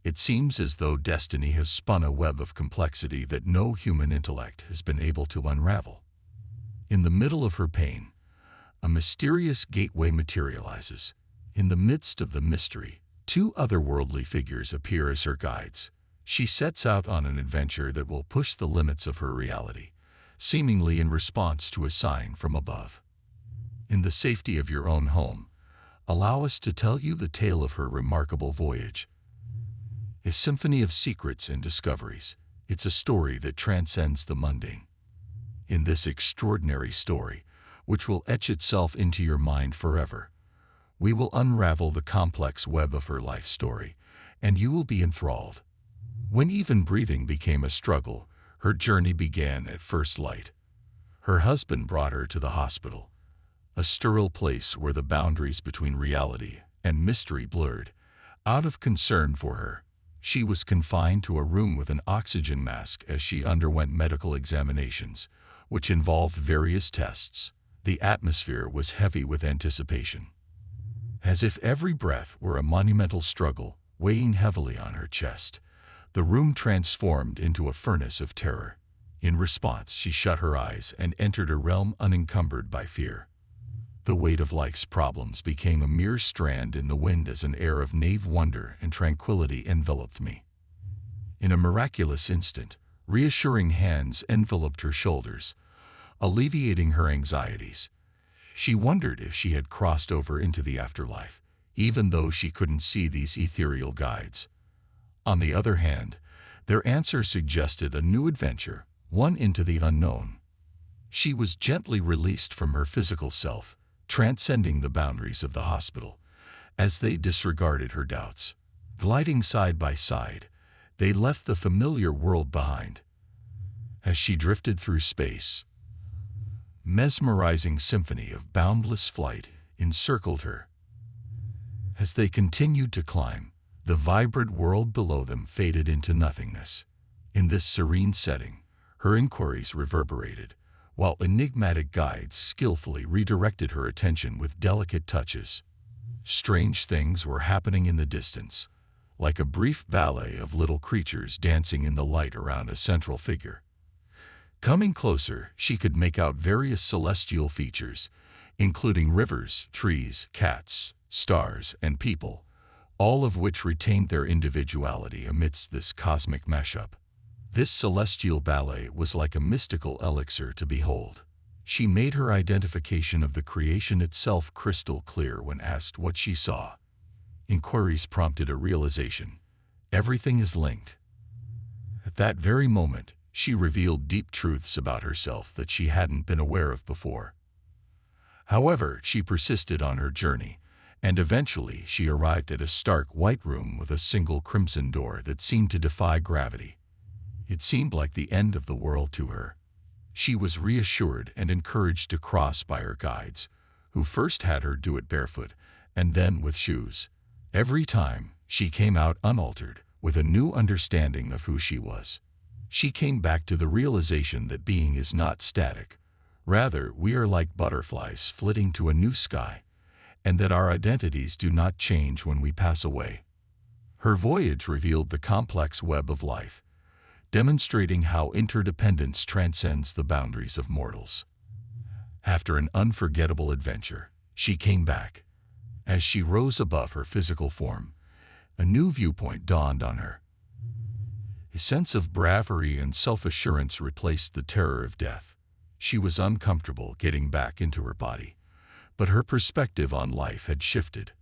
It seems as though destiny has spun a web of complexity that no human intellect has been able to unravel. In the middle of her pain, a mysterious gateway materializes. In the midst of the mystery, two otherworldly figures appear as her guides. She sets out on an adventure that will push the limits of her reality, seemingly in response to a sign from above. In the safety of your own home, allow us to tell you the tale of her remarkable voyage. A symphony of secrets and discoveries. It's a story that transcends the mundane. In this extraordinary story, which will etch itself into your mind forever, we will unravel the complex web of her life story, and you will be enthralled. When even breathing became a struggle, her journey began at first light. Her husband brought her to the hospital, a sterile place where the boundaries between reality and mystery blurred. Out of concern for her, she was confined to a room with an oxygen mask as she underwent medical examinations, which involved various tests. The atmosphere was heavy with anticipation, as if every breath were a monumental struggle weighing heavily on her chest. The room transformed into a furnace of terror. In response, she shut her eyes and entered a realm unencumbered by fear. The weight of life's problems became a mere strand in the wind as an air of naive wonder and tranquility enveloped me. In a miraculous instant, reassuring hands enveloped her shoulders, alleviating her anxieties. She wondered if she had crossed over into the afterlife, even though she couldn't see these ethereal guides. On the other hand, their answer suggested a new adventure, one into the unknown. She was gently released from her physical self, transcending the boundaries of the hospital. As they disregarded her doubts, gliding side by side, they left the familiar world behind. As she drifted through space, mesmerizing symphony of boundless flight encircled her. As they continued to climb, the vibrant world below them faded into nothingness. In this serene setting, her inquiries reverberated, while enigmatic guides skillfully redirected her attention with delicate touches. Strange things were happening in the distance, like a brief ballet of little creatures dancing in the light around a central figure. Coming closer, she could make out various celestial features, including rivers, trees, cats, stars, and people, all of which retained their individuality amidst this cosmic mashup. This celestial ballet was like a mystical elixir to behold. She made her identification of the creation itself crystal clear when asked what she saw. Inquiries prompted a realization. Everything is linked. At that very moment, she revealed deep truths about herself that she hadn't been aware of before. However, she persisted on her journey, and eventually she arrived at a stark white room with a single crimson door that seemed to defy gravity. It seemed like the end of the world to her. She was reassured and encouraged to cross by her guides, who first had her do it barefoot, and then with shoes. Every time, she came out unaltered, with a new understanding of who she was. She came back to the realization that being is not static. Rather, we are like butterflies flitting to a new sky, and that our identities do not change when we pass away. Her voyage revealed the complex web of life, demonstrating how interdependence transcends the boundaries of mortals. After an unforgettable adventure, she came back. As she rose above her physical form, a new viewpoint dawned on her. A sense of bravery and self-assurance replaced the terror of death. She was uncomfortable getting back into her body, but her perspective on life had shifted.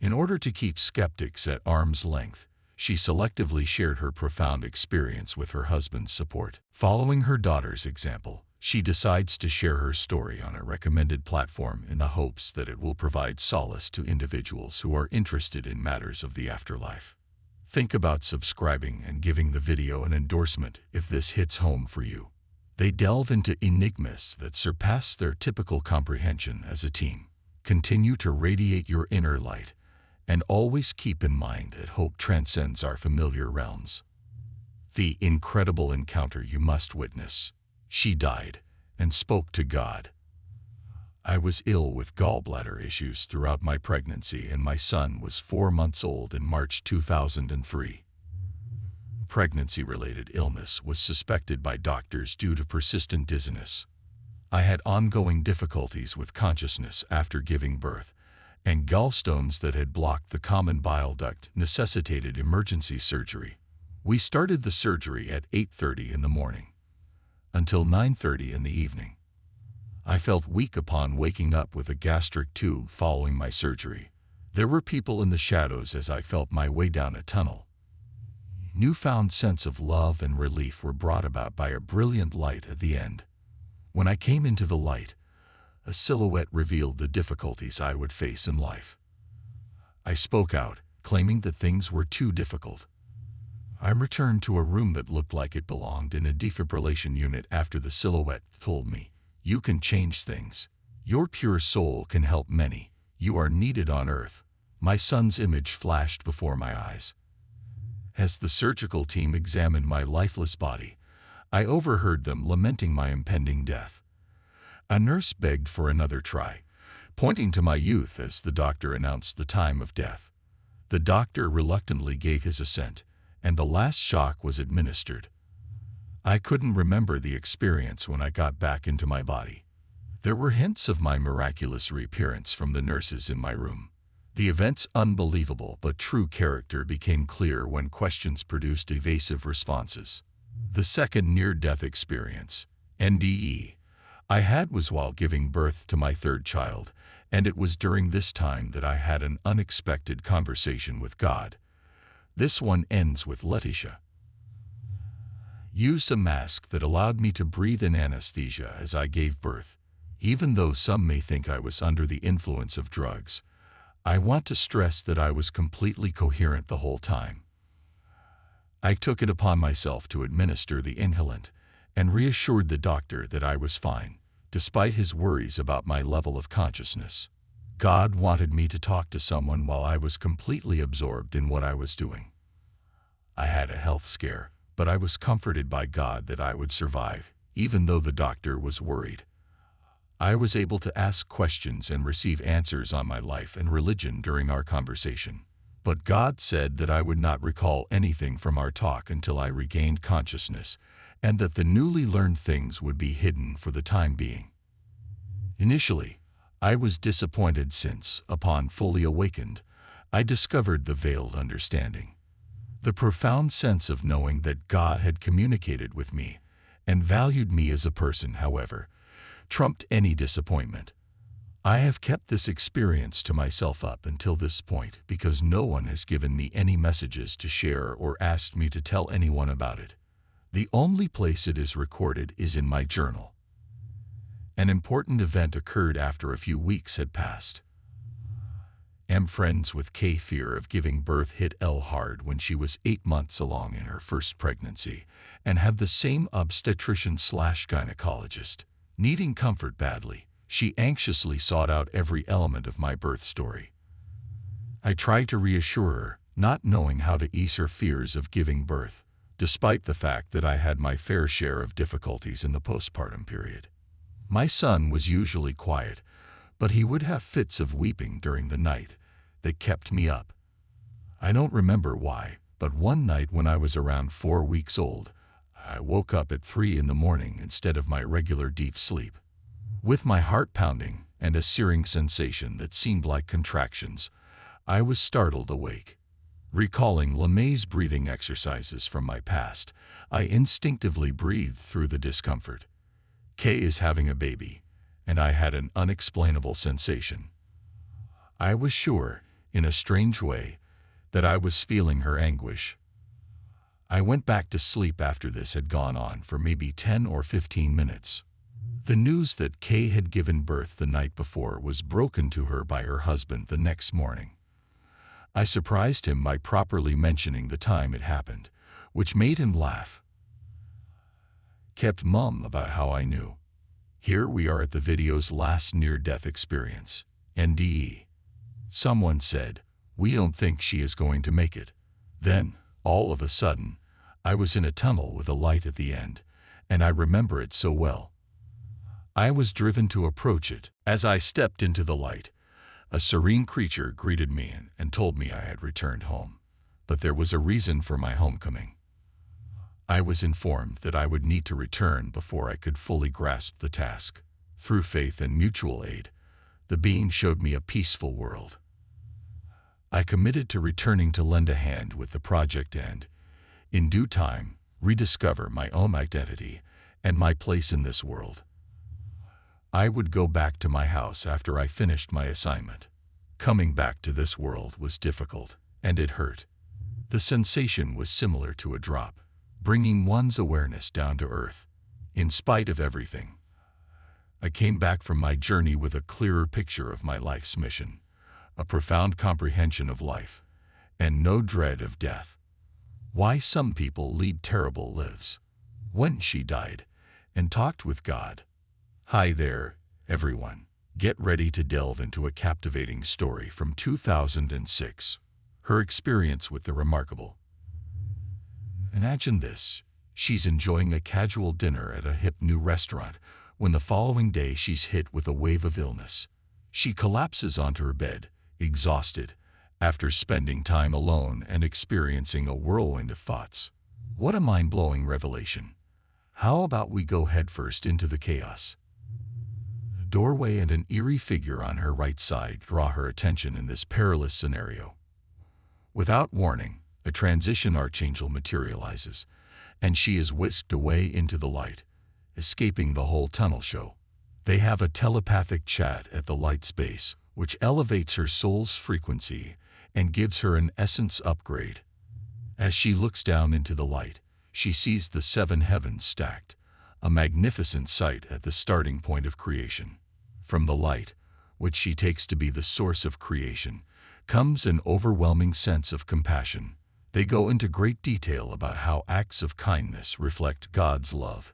In order to keep skeptics at arm's length, she selectively shared her profound experience with her husband's support. Following her daughter's example, she decides to share her story on a recommended platform in the hopes that it will provide solace to individuals who are interested in matters of the afterlife. Think about subscribing and giving the video an endorsement if this hits home for you. They delve into enigmas that surpass their typical comprehension as a team. Continue to radiate your inner light, and always keep in mind that hope transcends our familiar realms. The incredible encounter you must witness. She died and spoke to God. I was ill with gallbladder issues throughout my pregnancy, and my son was 4 months old in March 2003. Pregnancy-related illness was suspected by doctors due to persistent dizziness. I had ongoing difficulties with consciousness after giving birth, and gallstones that had blocked the common bile duct necessitated emergency surgery. We started the surgery at 8:30 in the morning, until 9:30 in the evening. I felt weak upon waking up with a gastric tube following my surgery. There were people in the shadows as I felt my way down a tunnel. Newfound sense of love and relief were brought about by a brilliant light at the end. When I came into the light, a silhouette revealed the difficulties I would face in life. I spoke out, claiming that things were too difficult. I returned to a room that looked like it belonged in a defibrillation unit after the silhouette told me, "You can change things. Your pure soul can help many. You are needed on earth." My son's image flashed before my eyes. As the surgical team examined my lifeless body, I overheard them lamenting my impending death. A nurse begged for another try, pointing to my youth as the doctor announced the time of death. The doctor reluctantly gave his assent, and the last shock was administered. I couldn't remember the experience when I got back into my body. There were hints of my miraculous reappearance from the nurses in my room. The event's unbelievable but true character became clear when questions produced evasive responses. The second near-death experience, NDE, I had was while giving birth to my third child, and it was during this time that I had an unexpected conversation with God. This one ends with Letitia. Used a mask that allowed me to breathe in anesthesia as I gave birth. Even though some may think I was under the influence of drugs, I want to stress that I was completely coherent the whole time. I took it upon myself to administer the inhalant and reassured the doctor that I was fine, despite his worries about my level of consciousness. God wanted me to talk to someone while I was completely absorbed in what I was doing. I had a health scare, but I was comforted by God that I would survive, even though the doctor was worried. I was able to ask questions and receive answers on my life and religion during our conversation. But God said that I would not recall anything from our talk until I regained consciousness, and that the newly learned things would be hidden for the time being. Initially, I was disappointed since, upon fully awakened, I discovered the veiled understanding. The profound sense of knowing that God had communicated with me and valued me as a person, however, trumped any disappointment. I have kept this experience to myself up until this point because no one has given me any messages to share or asked me to tell anyone about it. The only place it is recorded is in my journal. An important event occurred after a few weeks had passed. Am friends with K. Fear of giving birth hit L hard when she was 8 months along in her first pregnancy and had the same obstetrician/gynecologist. Needing comfort badly, she anxiously sought out every element of my birth story. I tried to reassure her, not knowing how to ease her fears of giving birth, despite the fact that I had my fair share of difficulties in the postpartum period. My son was usually quiet, but he would have fits of weeping during the night that kept me up. I don't remember why, but one night when I was around 4 weeks old, I woke up at 3 in the morning instead of my regular deep sleep. With my heart pounding and a searing sensation that seemed like contractions, I was startled awake. Recalling LeMay's breathing exercises from my past, I instinctively breathed through the discomfort. Kay is having a baby, and I had an unexplainable sensation. I was sure, in a strange way, that I was feeling her anguish. I went back to sleep after this had gone on for maybe 10 or 15 minutes. The news that Kay had given birth the night before was broken to her by her husband the next morning. I surprised him by properly mentioning the time it happened, which made him laugh. Kept mum about how I knew. Here we are at the video's last near-death experience, NDE. Someone said, "We don't think she is going to make it." Then, all of a sudden, I was in a tunnel with a light at the end, and I remember it so well. I was driven to approach it. As I stepped into the light, a serene creature greeted me and told me I had returned home. But there was a reason for my homecoming. I was informed that I would need to return before I could fully grasp the task. Through faith and mutual aid, the being showed me a peaceful world. I committed to returning to lend a hand with the project and, in due time, rediscover my own identity and my place in this world. I would go back to my house after I finished my assignment. Coming back to this world was difficult, and it hurt. The sensation was similar to a drop, bringing one's awareness down to earth. In spite of everything, I came back from my journey with a clearer picture of my life's mission, a profound comprehension of life, and no dread of death. Why some people lead terrible lives. When she died and talked with God. Hi there, everyone. Get ready to delve into a captivating story from 2006. Her experience with the remarkable. Imagine this. She's enjoying a casual dinner at a hip new restaurant when the following day she's hit with a wave of illness. She collapses onto her bed, exhausted, after spending time alone and experiencing a whirlwind of thoughts. What a mind-blowing revelation. How about we go headfirst into the chaos? A doorway and an eerie figure on her right side draw her attention in this perilous scenario. Without warning, a transition archangel materializes, and she is whisked away into the light, escaping the whole tunnel show. They have a telepathic chat at the light's base, which elevates her soul's frequency and gives her an essence upgrade. As she looks down into the light, she sees the seven heavens stacked, a magnificent sight at the starting point of creation. From the light, which she takes to be the source of creation, comes an overwhelming sense of compassion. They go into great detail about how acts of kindness reflect God's love.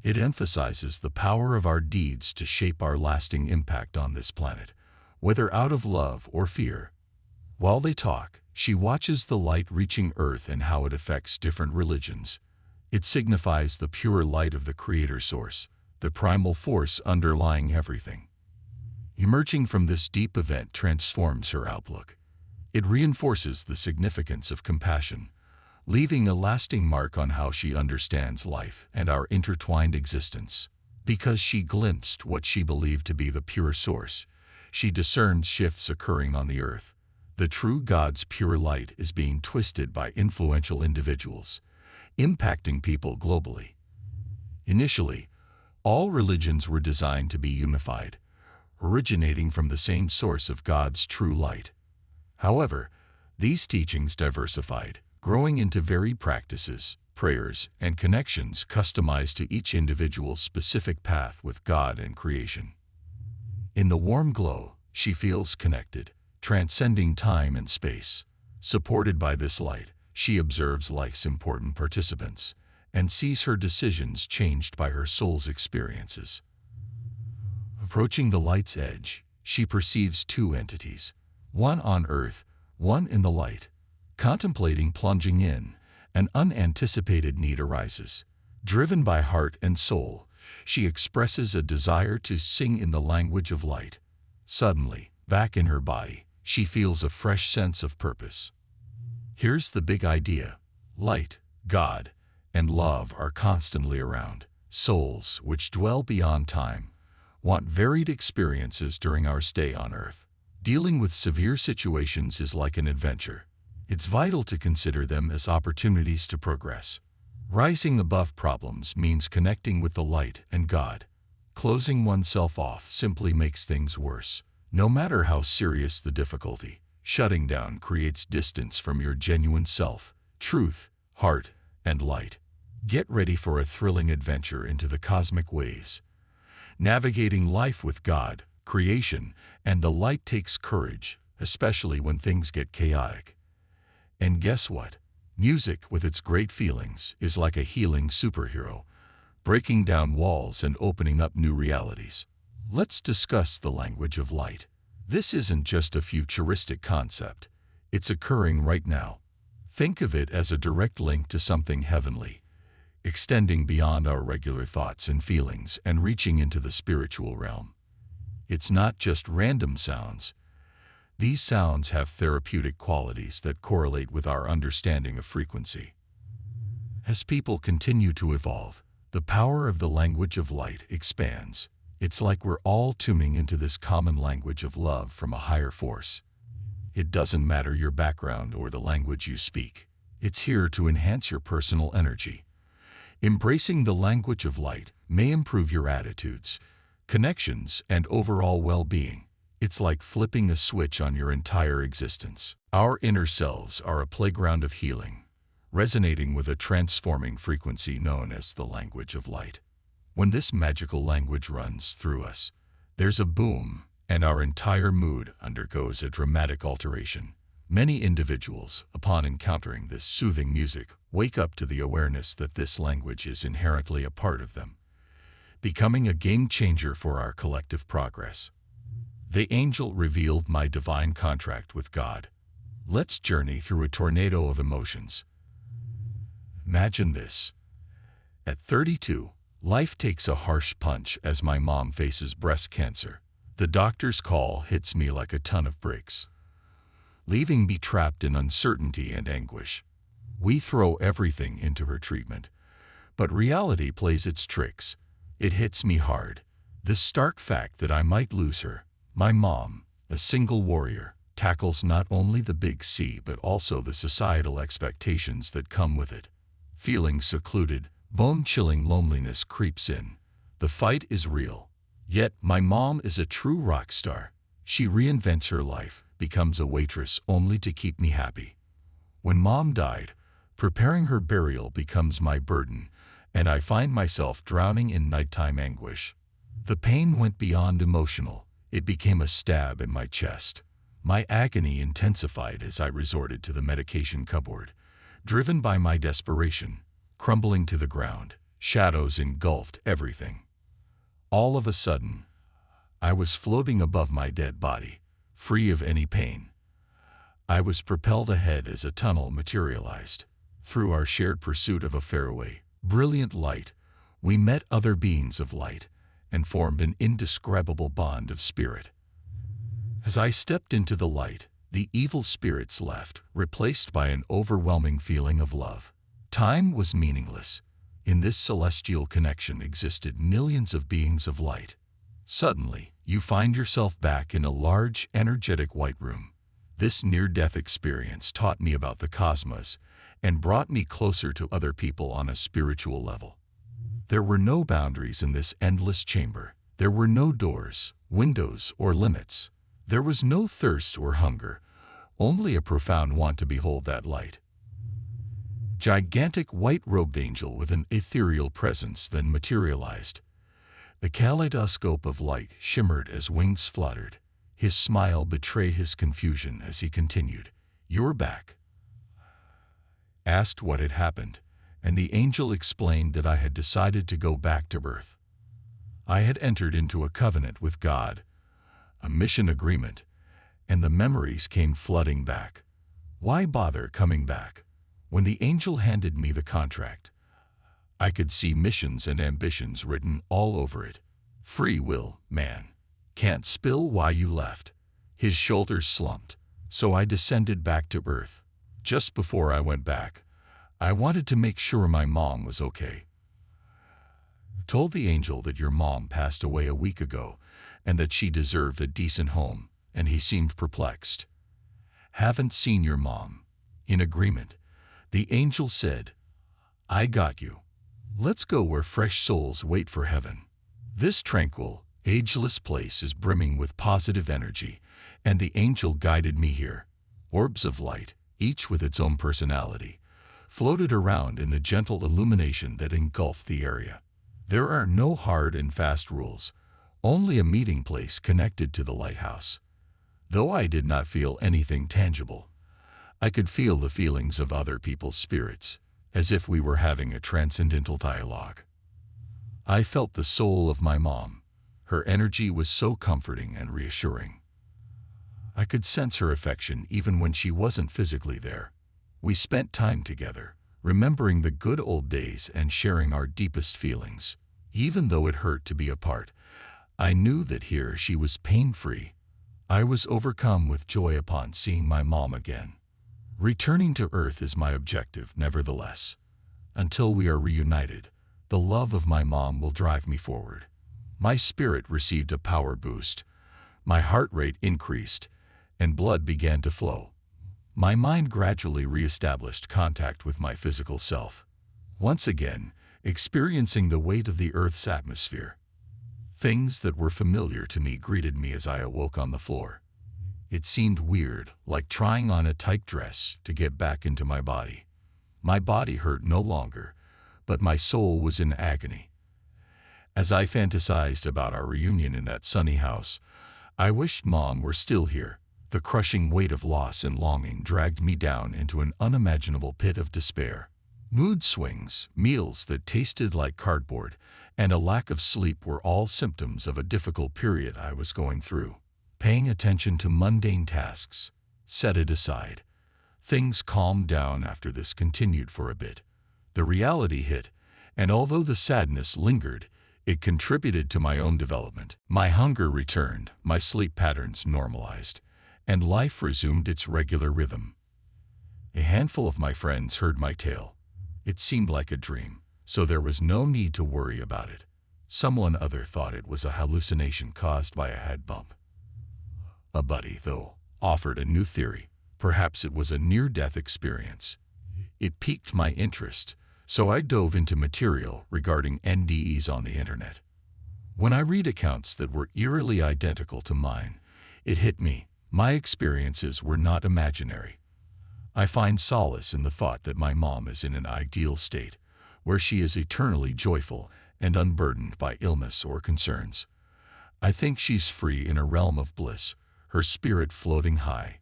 It emphasizes the power of our deeds to shape our lasting impact on this planet, whether out of love or fear. While they talk, she watches the light reaching Earth and how it affects different religions. It signifies the pure light of the Creator Source, the primal force underlying everything. Emerging from this deep event transforms her outlook. It reinforces the significance of compassion, leaving a lasting mark on how she understands life and our intertwined existence. Because she glimpsed what she believed to be the pure source, she discerned shifts occurring on the earth. The true God's pure light is being twisted by influential individuals, impacting people globally. Initially, all religions were designed to be unified, originating from the same source of God's true light. However, these teachings diversified, growing into varied practices, prayers, and connections customized to each individual's specific path with God and creation. In the warm glow, she feels connected, transcending time and space. Supported by this light, she observes life's important participants and sees her decisions changed by her soul's experiences. Approaching the light's edge, she perceives two entities, one on earth, one in the light. Contemplating plunging in, an unanticipated need arises. Driven by heart and soul, she expresses a desire to sing in the language of light. Suddenly, back in her body, she feels a fresh sense of purpose. Here's the big idea. Light, God, and love are constantly around. Souls, which dwell beyond time, want varied experiences during our stay on Earth. Dealing with severe situations is like an adventure. It's vital to consider them as opportunities to progress. Rising above problems means connecting with the light and God. Closing oneself off simply makes things worse. No matter how serious the difficulty, shutting down creates distance from your genuine self, truth, heart, and light. Get ready for a thrilling adventure into the cosmic waves. Navigating life with God, creation, and the light takes courage, especially when things get chaotic. And guess what? Music, with its great feelings, is like a healing superhero, breaking down walls and opening up new realities. Let's discuss the language of light. This isn't just a futuristic concept. It's occurring right now. Think of it as a direct link to something heavenly. extending beyond our regular thoughts and feelings and reaching into the spiritual realm. It's not just random sounds. These sounds have therapeutic qualities that correlate with our understanding of frequency. As people continue to evolve, the power of the language of light expands. It's like we're all tuning into this common language of love from a higher force. It doesn't matter your background or the language you speak. It's here to enhance your personal energy. Embracing the language of light may improve your attitudes, connections, and overall well-being. It's like flipping a switch on your entire existence. Our inner selves are a playground of healing, resonating with a transforming frequency known as the language of light. When this magical language runs through us, there's a boom, and our entire mood undergoes a dramatic alteration. Many individuals, upon encountering this soothing music, wake up to the awareness that this language is inherently a part of them, becoming a game changer for our collective progress. The angel revealed my divine contract with God. Let's journey through a tornado of emotions. Imagine this. At 32, life takes a harsh punch as my mom faces breast cancer. The doctor's call hits me like a ton of bricks, leaving me trapped in uncertainty and anguish. We throw everything into her treatment, but reality plays its tricks. It hits me hard. The stark fact that I might lose her. My mom, a single warrior, tackles not only the big C but also the societal expectations that come with it. Feeling secluded, bone-chilling loneliness creeps in. The fight is real. Yet, my mom is a true rock star. She reinvents her life, becomes a waitress only to keep me happy. When Mom died, preparing her burial becomes my burden, and I find myself drowning in nighttime anguish. The pain went beyond emotional. It became a stab in my chest. My agony intensified as I resorted to the medication cupboard. Driven by my desperation, crumbling to the ground, shadows engulfed everything. All of a sudden, I was floating above my dead body, free of any pain. I was propelled ahead as a tunnel materialized. Through our shared pursuit of a faraway, brilliant light, we met other beings of light and formed an indescribable bond of spirit. As I stepped into the light, the evil spirits left, replaced by an overwhelming feeling of love. Time was meaningless. In this celestial connection existed millions of beings of light. Suddenly, you find yourself back in a large, energetic white room. This near-death experience taught me about the cosmos and brought me closer to other people on a spiritual level. There were no boundaries in this endless chamber. There were no doors, windows, or limits. There was no thirst or hunger, only a profound want to behold that light. Gigantic white-robed angel with an ethereal presence then materialized. The kaleidoscope of light shimmered as wings fluttered. His smile betrayed his confusion as he continued, "You're back." Asked what had happened, and the angel explained that I had decided to go back to Earth. I had entered into a covenant with God, a mission agreement, and the memories came flooding back. Why bother coming back? When the angel handed me the contract, I could see missions and ambitions written all over it. Free will, man. Can't spill why you left. His shoulders slumped, so I descended back to Earth. Just before I went back, I wanted to make sure my mom was okay. Told the angel that your mom passed away a week ago and that she deserved a decent home, and he seemed perplexed. Haven't seen your mom. In agreement, the angel said, I got you. Let's go where fresh souls wait for heaven. This tranquil, ageless place is brimming with positive energy, and the angel guided me here. Orbs of light, each with its own personality, floated around in the gentle illumination that engulfed the area. There are no hard and fast rules, only a meeting place connected to the lighthouse. Though I did not feel anything tangible, I could feel the feelings of other people's spirits, as if we were having a transcendental dialogue. I felt the soul of my mom. Her energy was so comforting and reassuring. I could sense her affection even when she wasn't physically there. We spent time together, remembering the good old days and sharing our deepest feelings. Even though it hurt to be apart, I knew that here she was pain-free. I was overcome with joy upon seeing my mom again. Returning to Earth is my objective, nevertheless. Until we are reunited, the love of my mom will drive me forward. My spirit received a power boost. My heart rate increased, and blood began to flow. My mind gradually re-established contact with my physical self. Once again, experiencing the weight of the Earth's atmosphere. Things that were familiar to me greeted me as I awoke on the floor. It seemed weird, like trying on a tight dress to get back into my body. My body hurt no longer, but my soul was in agony. As I fantasized about our reunion in that sunny house, I wished Mom were still here. The crushing weight of loss and longing dragged me down into an unimaginable pit of despair. Mood swings, meals that tasted like cardboard, and a lack of sleep were all symptoms of a difficult period I was going through. Paying attention to mundane tasks, set it aside. Things calmed down after this continued for a bit. The reality hit, and although the sadness lingered, it contributed to my own development. My hunger returned, my sleep patterns normalized, and life resumed its regular rhythm. A handful of my friends heard my tale. It seemed like a dream, so there was no need to worry about it. Someone other thought it was a hallucination caused by a head bump. A buddy, though, offered a new theory. Perhaps it was a near-death experience. It piqued my interest, so I dove into material regarding NDEs on the internet. When I read accounts that were eerily identical to mine, it hit me. My experiences were not imaginary. I find solace in the thought that my mom is in an ideal state, where she is eternally joyful and unburdened by illness or concerns. I think she's free in a realm of bliss, her spirit floating high.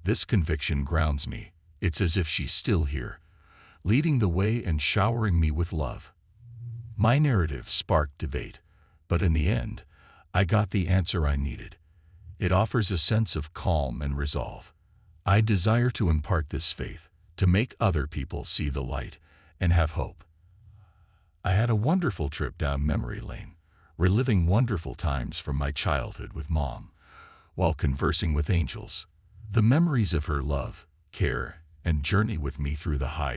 This conviction grounds me. It's as if she's still here, leading the way and showering me with love. My narrative sparked debate, but in the end, I got the answer I needed. It offers a sense of calm and resolve. I desire to impart this faith, to make other people see the light and have hope. I had a wonderful trip down memory lane, reliving wonderful times from my childhood with Mom, while conversing with angels. The memories of her love, care, and journey with me through the highs